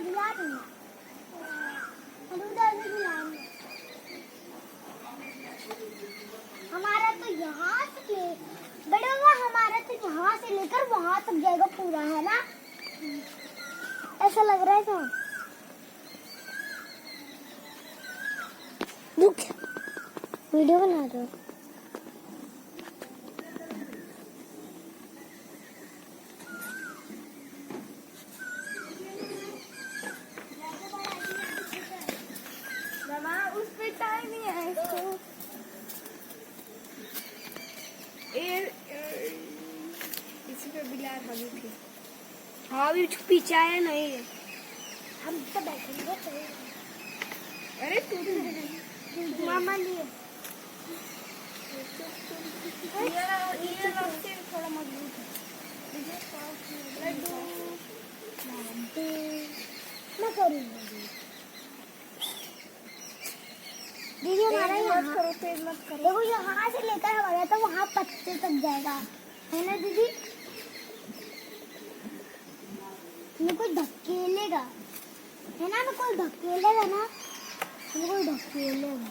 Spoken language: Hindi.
दिला दूंगा। उधर भी लाएंगे। हमारा तो यहाँ से बड़े बाबा, हमारा तो यहाँ से लेकर वहाँ तक जाएगा पूरा, है ना? ऐसा लग रहा है तो रुक, वीडियो बना दो। उस पे टाइम नहीं है इसको। इसी पे बिलार हगी थी। हाँ भी पीछे आया नहीं है। हम तो बैठेंगे। अरे तू मामा लिए ये लगते थोड़ा मजबूत है। मैं करूँगी दीदी। हमारा यहाँ करो, तेज मत करो। देखो, यहाँ से लेकर हमारा तो वहाँ पत्ते तक जाएगा, है ना दीदी? ये कोई धकेलेगा, है ना? कोई धकेलेगा ना, कोई धकेलेगा।